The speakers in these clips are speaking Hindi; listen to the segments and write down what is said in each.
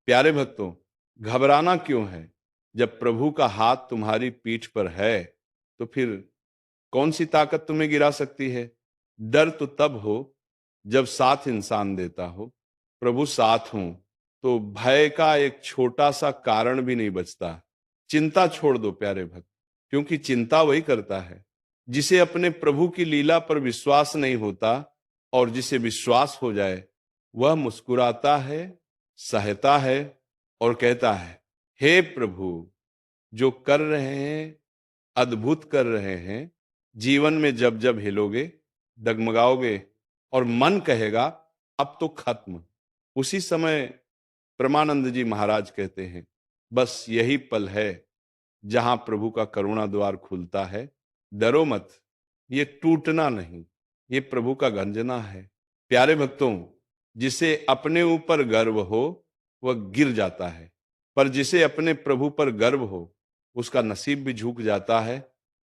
प्यारे भक्तों, घबराना क्यों है? जब प्रभु का हाथ तुम्हारी पीठ पर है, तो फिर कौन सी ताकत तुम्हें गिरा सकती है? डर तो तब हो जब साथ इंसान देता हो। प्रभु साथ हों तो भय का एक छोटा सा कारण भी नहीं बचता। चिंता छोड़ दो प्यारे भक्त, क्योंकि चिंता वही करता है जिसे अपने प्रभु की लीला पर विश्वास नहीं होता, और जिसे विश्वास हो जाए वह मुस्कुराता है, सहता है और कहता है, हे प्रभु, जो कर रहे हैं अद्भुत कर रहे हैं। जीवन में जब जब हिलोगे, डगमगाओगे और मन कहेगा अब तो खत्म, उसी समय परमानंद जी महाराज कहते हैं, बस यही पल है जहां प्रभु का करुणा द्वार खुलता है। डरो मत, ये टूटना नहीं, ये प्रभु का गंजना है। प्यारे भक्तों, जिसे अपने ऊपर गर्व हो वह गिर जाता है, पर जिसे अपने प्रभु पर गर्व हो उसका नसीब भी झुक जाता है।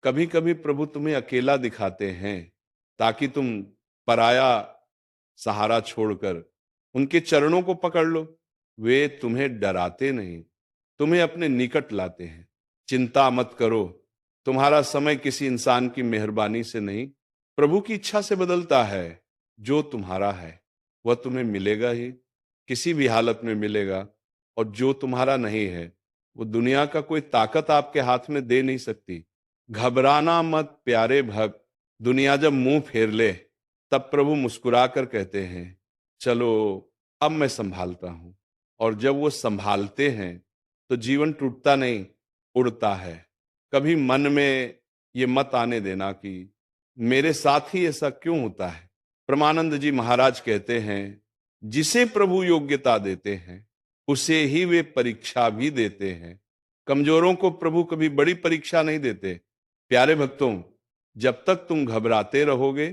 कभी कभी प्रभु तुम्हें अकेला दिखाते हैं ताकि तुम पराया सहारा छोड़कर उनके चरणों को पकड़ लो। वे तुम्हें डराते नहीं, तुम्हें अपने निकट लाते हैं। चिंता मत करो, तुम्हारा समय किसी इंसान की मेहरबानी से नहीं, प्रभु की इच्छा से बदलता है। जो तुम्हारा है वह तुम्हें मिलेगा ही, किसी भी हालत में मिलेगा। और जो तुम्हारा नहीं है वो दुनिया का कोई ताकत आपके हाथ में दे नहीं सकती। घबराना मत प्यारे भक्त, दुनिया जब मुंह फेर ले तब प्रभु मुस्कुरा कर कहते हैं, चलो अब मैं संभालता हूं। और जब वो संभालते हैं तो जीवन टूटता नहीं, उड़ता है। कभी मन में ये मत आने देना कि मेरे साथ ही ऐसा क्यों होता है। परमानंद जी महाराज कहते हैं, जिसे प्रभु योग्यता देते हैं उसे ही वे परीक्षा भी देते हैं। कमजोरों को प्रभु कभी बड़ी परीक्षा नहीं देते। प्यारे भक्तों, जब तक तुम घबराते रहोगे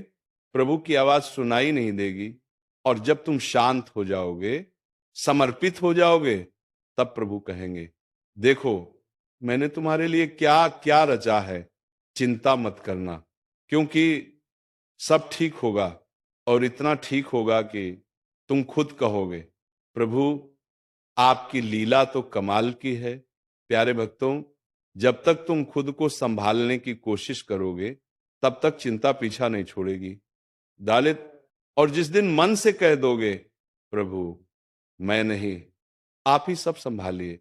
प्रभु की आवाज सुनाई नहीं देगी, और जब तुम शांत हो जाओगे, समर्पित हो जाओगे, तब प्रभु कहेंगे, देखो मैंने तुम्हारे लिए क्या क्या रचा है, चिंता मत करना, क्योंकि सब ठीक होगा। और इतना ठीक होगा कि तुम खुद कहोगे, प्रभु आपकी लीला तो कमाल की है। प्यारे भक्तों, जब तक तुम खुद को संभालने की कोशिश करोगे तब तक चिंता पीछा नहीं छोड़ेगी। दालित और जिस दिन मन से कह दोगे, प्रभु मैं नहीं, आप ही सब संभालिए,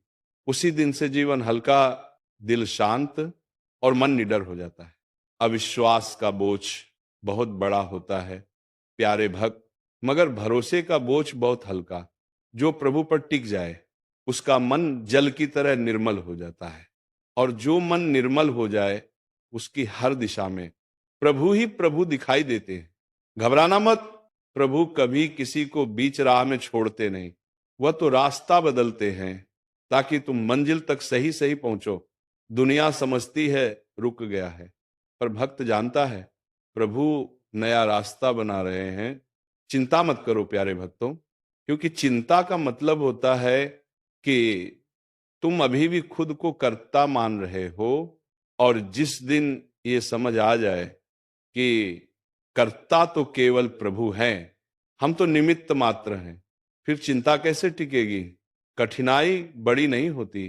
उसी दिन से जीवन हल्का, दिल शांत और मन निडर हो जाता है। अविश्वास का बोझ बहुत बड़ा होता है प्यारे भक्त, मगर भरोसे का बोझ बहुत हल्का। जो प्रभु पर टिक जाए उसका मन जल की तरह निर्मल हो जाता है, और जो मन निर्मल हो जाए उसकी हर दिशा में प्रभु ही प्रभु दिखाई देते हैं। घबराना मत, प्रभु कभी किसी को बीच राह में छोड़ते नहीं, वह तो रास्ता बदलते हैं ताकि तुम मंजिल तक सही सही पहुंचो। दुनिया समझती है रुक गया है, पर भक्त जानता है प्रभु नया रास्ता बना रहे हैं। चिंता मत करो प्यारे भक्तों, क्योंकि चिंता का मतलब होता है कि तुम अभी भी खुद को कर्ता मान रहे हो, और जिस दिन ये समझ आ जाए कि कर्ता तो केवल प्रभु हैं, हम तो निमित्त मात्र हैं, फिर चिंता कैसे टिकेगी। कठिनाई बड़ी नहीं होती,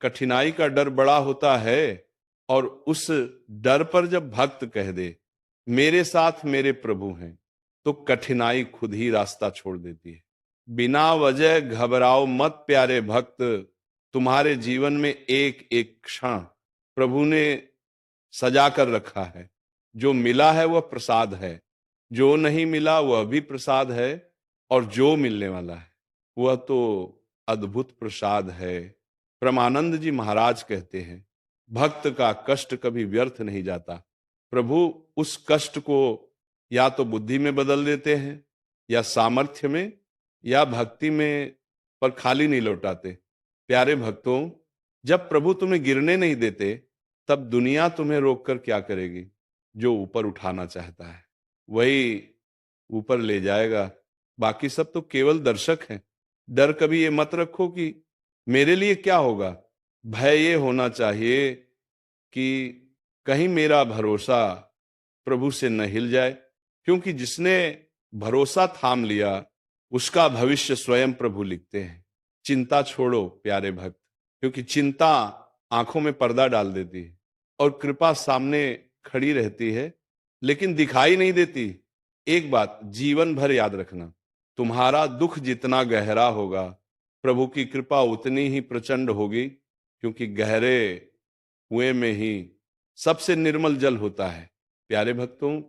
कठिनाई का डर बड़ा होता है। और उस डर पर जब भक्त कह दे, मेरे साथ मेरे प्रभु हैं, तो कठिनाई खुद ही रास्ता छोड़ देती है। बिना वजह घबराओ मत प्यारे भक्त, तुम्हारे जीवन में एक एक क्षण प्रभु ने सजा कर रखा है। जो मिला है वह प्रसाद है, जो नहीं मिला वह भी प्रसाद है, और जो मिलने वाला है वह तो अद्भुत प्रसाद है। परमानंद जी महाराज कहते हैं, भक्त का कष्ट कभी व्यर्थ नहीं जाता। प्रभु उस कष्ट को या तो बुद्धि में बदल देते हैं, या सामर्थ्य में, या भक्ति में, पर खाली नहीं लौटाते। प्यारे भक्तों, जब प्रभु तुम्हें गिरने नहीं देते तब दुनिया तुम्हें रोककर क्या करेगी। जो ऊपर उठाना चाहता है वही ऊपर ले जाएगा, बाकी सब तो केवल दर्शक हैं। डर कभी ये मत रखो कि मेरे लिए क्या होगा, भय ये होना चाहिए कि कहीं मेरा भरोसा प्रभु से न हिल जाए, क्योंकि जिसने भरोसा थाम लिया उसका भविष्य स्वयं प्रभु लिखते हैं। चिंता छोड़ो प्यारे भक्त, क्योंकि चिंता आंखों में पर्दा डाल देती है और कृपा सामने खड़ी रहती है लेकिन दिखाई नहीं देती। एक बात जीवन भर याद रखना, तुम्हारा दुख जितना गहरा होगा, प्रभु की कृपा उतनी ही प्रचंड होगी, क्योंकि गहरे कुएं में ही सबसे निर्मल जल होता है। प्यारे भक्तों,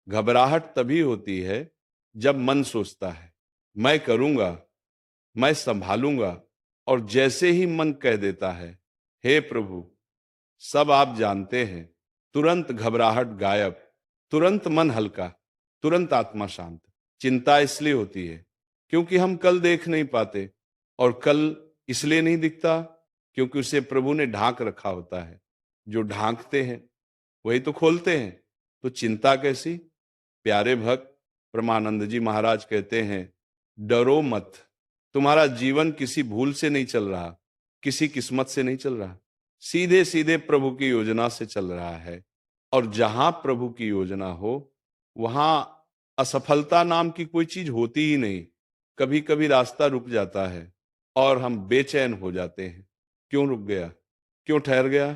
घबराहट तभी होती है जब मन सोचता है मैं करूंगा, मैं संभालूंगा, और जैसे ही मन कह देता है हे प्रभु सब आप जानते हैं, तुरंत घबराहट गायब, तुरंत मन हल्का, तुरंत आत्मा शांत। चिंता इसलिए होती है क्योंकि हम कल देख नहीं पाते, और कल इसलिए नहीं दिखता क्योंकि उसे प्रभु ने ढांक रखा होता है। जो ढांकते हैं वही तो खोलते हैं। तो चिंता कैसी? प्यारे भक्त परमानंद जी महाराज कहते हैं डरो मत, तुम्हारा जीवन किसी भूल से नहीं चल रहा, किसी किस्मत से नहीं चल रहा, सीधे सीधे प्रभु की योजना से चल रहा है। और जहां प्रभु की योजना हो वहां असफलता नाम की कोई चीज होती ही नहीं। कभी कभी रास्ता रुक जाता है और हम बेचैन हो जाते हैं, क्यों रुक गया, क्यों ठहर गया?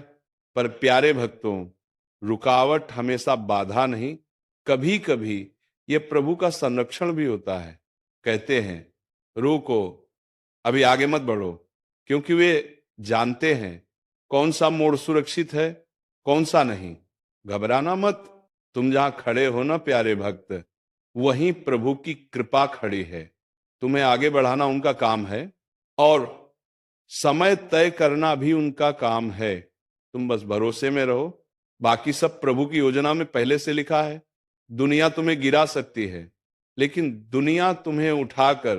पर प्यारे भक्तों, रुकावट हमेशा बाधा नहीं, कभी कभी ये प्रभु का संरक्षण भी होता है। कहते हैं रुको, अभी आगे मत बढ़ो, क्योंकि वे जानते हैं कौन सा मोड़ सुरक्षित है, कौन सा नहीं। घबराना मत, तुम जहां खड़े हो ना प्यारे भक्त, वहीं प्रभु की कृपा खड़ी है। तुम्हें आगे बढ़ाना उनका काम है और समय तय करना भी उनका काम है। तुम बस भरोसे में रहो, बाकी सब प्रभु की योजना में पहले से लिखा है। दुनिया तुम्हें गिरा सकती है, लेकिन दुनिया तुम्हें उठाकर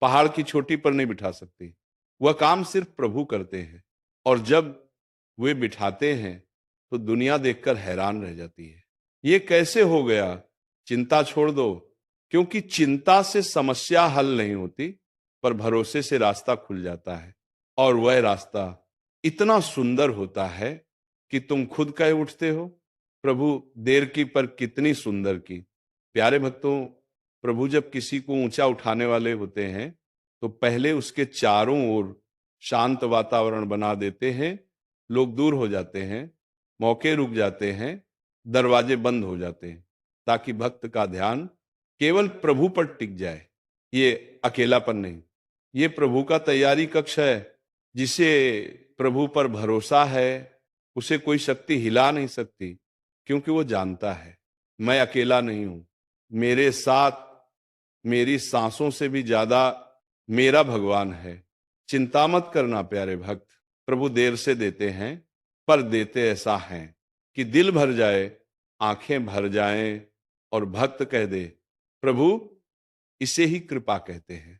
पहाड़ की चोटी पर नहीं बिठा सकती। वह काम सिर्फ प्रभु करते हैं, और जब वे बिठाते हैं तो दुनिया देखकर हैरान रह जाती है। ये कैसे हो गया? चिंता छोड़ दो, क्योंकि चिंता से समस्या हल नहीं होती, पर भरोसे से रास्ता खुल जाता है। और वह रास्ता इतना सुंदर होता है कि तुम खुद कह उठते हो प्रभु देर की पर कितनी सुंदर की। प्यारे भक्तों, प्रभु जब किसी को ऊंचा उठाने वाले होते हैं तो पहले उसके चारों ओर शांत वातावरण बना देते हैं। लोग दूर हो जाते हैं, मौके रुक जाते हैं, दरवाजे बंद हो जाते हैं, ताकि भक्त का ध्यान केवल प्रभु पर टिक जाए। ये अकेलापन नहीं, ये प्रभु का तैयारी कक्ष है। जिसे प्रभु पर भरोसा है उसे कोई शक्ति हिला नहीं सकती, क्योंकि वो जानता है मैं अकेला नहीं हूं, मेरे साथ मेरी सांसों से भी ज्यादा मेरा भगवान है। चिंता मत करना प्यारे भक्त, प्रभु देर से देते हैं पर देते ऐसा है कि दिल भर जाए, आंखें भर जाएं और भक्त कह दे प्रभु इसे ही कृपा कहते हैं।